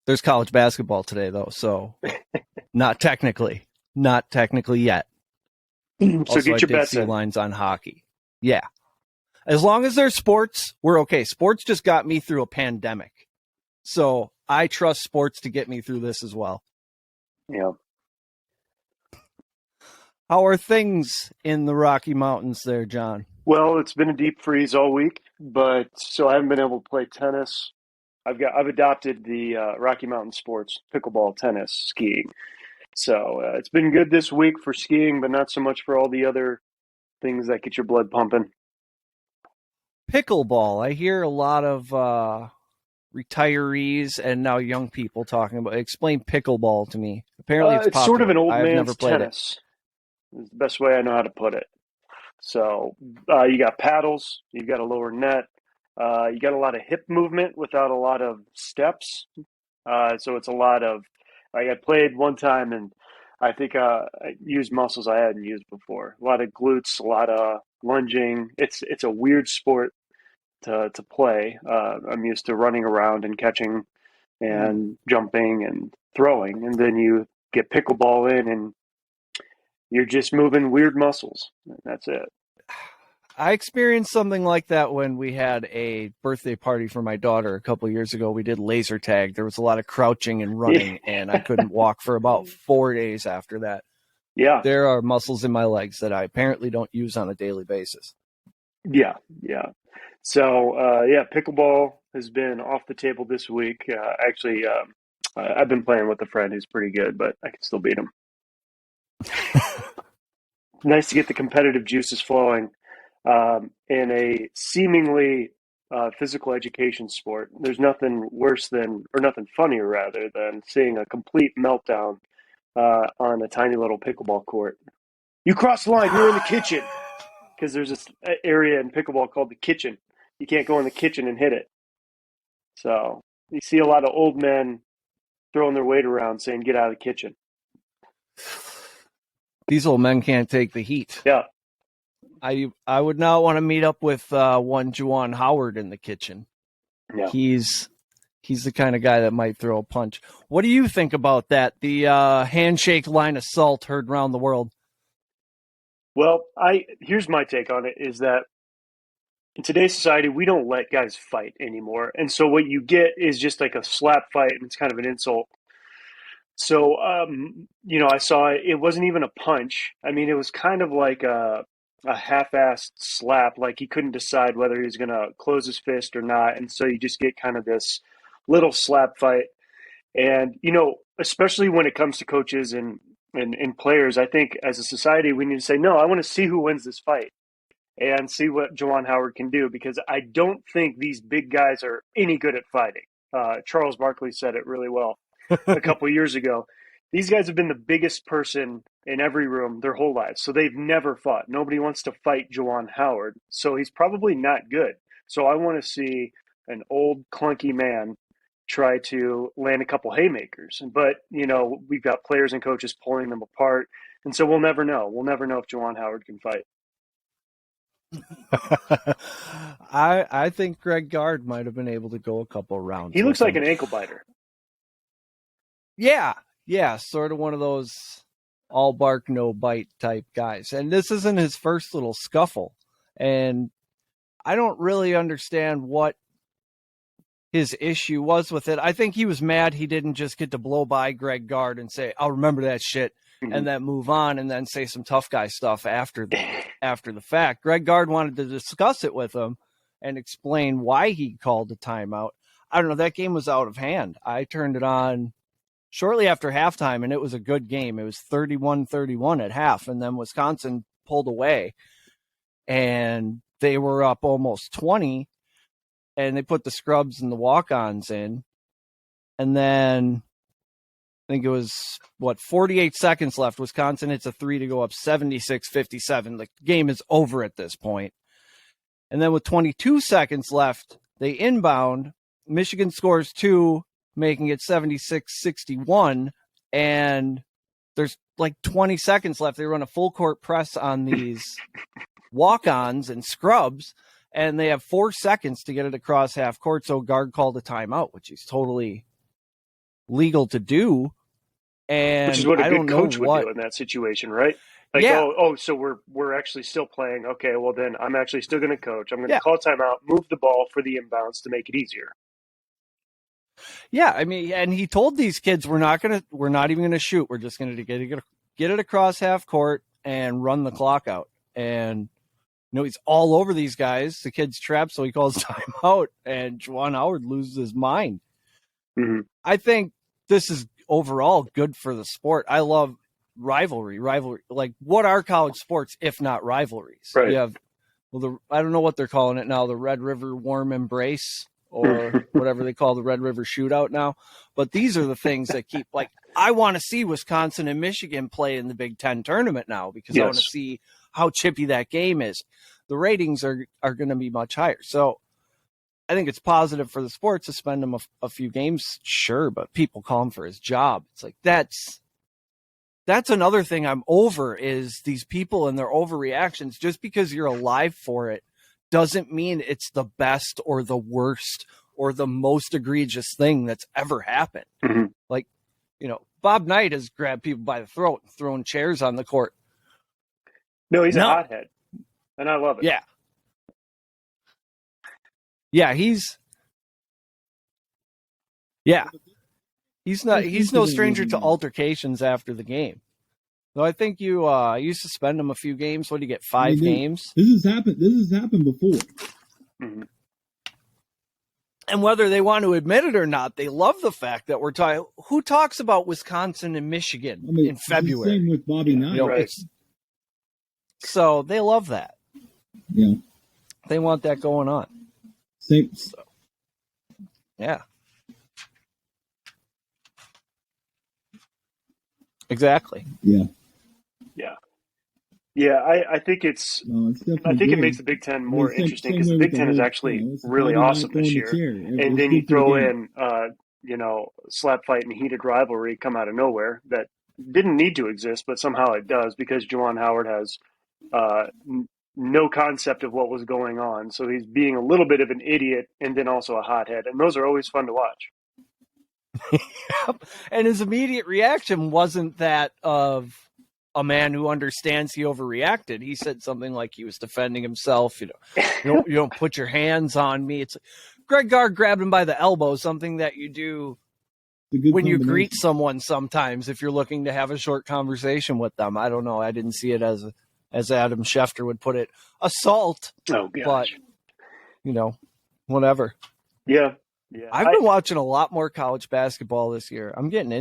There's college basketball today, though, so not technically yet. So Also, I get your did bets see in. lines on hockey. Yeah. As long as there's sports, we're okay. Sports just got me through a pandemic. So I trust sports to get me through this as well. Yeah. How are things in the Rocky Mountains there, John? Well, it's been a deep freeze all week, but so I haven't been able to play tennis. I've adopted the Rocky Mountain sports: pickleball, tennis, skiing. So it's been good this week for skiing, but not so much for all the other things that get your blood pumping. Pickleball. I hear a lot of retirees and now young people talking about. Explain pickleball to me. Apparently, it's It's sort of an popular. old I've never man's played it. tennis. Is the best way I know how to put it. So you got paddles, you got a lower net, you got a lot of hip movement without a lot of steps. So it's a lot of. I played one time and I think I used muscles I hadn't used before. A lot of glutes, a lot of lunging. It's a weird sport to play. I'm used to running around and catching and jumping and throwing, and then you get pickleball in and you're just moving weird muscles. That's it. I experienced something like that when we had a birthday party for my daughter a couple of years ago. We did laser tag. There was a lot of crouching and running, and I couldn't walk for about 4 days after that. Yeah, There are muscles in my legs that I apparently don't use on a daily basis. yeah, yeah. So yeah, pickleball has been off the table this week. Actually, I've been playing with a friend who's pretty good, but I can still beat him. Nice to get the competitive juices flowing in a seemingly physical education sport. There's nothing worse than, or nothing funnier rather, than seeing a complete meltdown on a tiny little pickleball court. You crossed the line. You're in the kitchen because there's this area in pickleball called the kitchen. You can't go in the kitchen and hit it. So you see a lot of old men throwing their weight around saying, "Get out of the kitchen." These old men can't take the heat. Yeah. I would not want to meet up with one Juwan Howard in the kitchen. Yeah. He's the kind of guy that might throw a punch. What do you think about that? The handshake line assault heard around the world. Well, here's my take on it is that in today's society, we don't let guys fight anymore. And so what you get is just like a slap fight, and it's kind of an insult. So, I saw it wasn't even a punch. I mean, it was kind of like a half-assed slap, like he couldn't decide whether he was going to close his fist or not. And so you just get kind of this little slap fight. And, especially when it comes to coaches and players, I think as a society, we need to say, no, I want to see who wins this fight and see what Juwan Howard can do, because I don't think these big guys are any good at fighting. Charles Barkley said it really well a couple of years ago. These guys have been the biggest person in every room their whole lives, so they've never fought. Nobody wants to fight Juwan Howard, so he's probably not good. So I want to see an old clunky man try to land a couple haymakers. But, we've got players and coaches pulling them apart, and so we'll never know. We'll never know if Juwan Howard can fight. I think Greg Gard might have been able to go a couple rounds. He looks like him. an ankle biter. Yeah, sort of one of those all bark, no bite type guys. And this isn't his first little scuffle. And I don't really understand what his issue was with it. I think he was mad he didn't just get to blow by Greg Gard and say, "I'll remember that shit," and then move on and then say some tough guy stuff after the fact. Greg Gard wanted to discuss it with him and explain why he called the timeout. I don't know. That game was out of hand. I turned it on shortly after halftime, and it was a good game. It was 31-31 at half, and then Wisconsin pulled away, and they were up almost 20, and they put the scrubs and the walk-ons in, and then I think it was, 48 seconds left. Wisconsin hits a three to go up 76-57. The game is over at this point. And then with 22 seconds left, they inbound. Michigan scores two, making it 76-61. And there's like 20 seconds left. They run a full court press on these walk-ons and scrubs, and they have 4 seconds to get it across half court. So Gard called a timeout, which he's totally legal to do. And which is what a I good don't know coach would what. do in that situation, right? Like, Yeah, so we're actually still playing. Okay, well then I'm actually still going to coach. I'm going to yeah, call timeout, move the ball for the inbounds to make it easier. yeah. I mean, and he told these kids, we're not even gonna shoot. We're just gonna get it across half court and run the clock out. And he's all over these guys. The kid's trapped, so he calls timeout, and Juwan Howard loses his mind. Mm-hmm. I think this is overall good for the sport. I love rivalry. Like, what are college sports if not rivalries? Right. You have, I don't know what they're calling it now, the Red River Warm Embrace or whatever they call the Red River Shootout now. But these are the things that keep, like, I want to see Wisconsin and Michigan play in the Big Ten tournament now because I want to see how chippy that game is. The ratings are going to be much higher. So I think it's positive for the sport to spend him a few games, sure, but people call him for his job. It's like, that's another thing I'm over, is these people and their overreactions. Just because you're alive for it doesn't mean it's the best or the worst or the most egregious thing that's ever happened. Mm-hmm. Like, Bob Knight has grabbed people by the throat and thrown chairs on the court. No, he's a hothead, and I love it. Yeah. Yeah, he's no stranger to altercations after the game. So I think you suspend him a few games. What do you get? 5 games? This has happened before. Mm-hmm. And whether they want to admit it or not, they love the fact that we're talking. Who talks about Wisconsin and Michigan in February? Same with Bobby Knight. Right. So they love that. Yeah. They want that going on. Same. So, yeah. Exactly. Yeah. Yeah. Yeah, I think it's. I think it makes the Big Ten more interesting because the Big Ten is actually really awesome this year. And then you throw in, slap fight and heated rivalry come out of nowhere that didn't need to exist, but somehow it does because Juwan Howard has no concept of what was going on. So he's being a little bit of an idiot and then also a hothead, and those are always fun to watch. And his immediate reaction wasn't that of a man who understands he overreacted. He said something like he was defending himself. You don't put your hands on me. It's Greg Gard grabbed him by the elbow, something that you do when you greet someone sometimes if you're looking to have a short conversation with them. I don't know. I didn't see it as Adam Schefter would put it, assault. Oh, gosh. But, whatever. Yeah. I've been watching a lot more college basketball this year. I'm getting into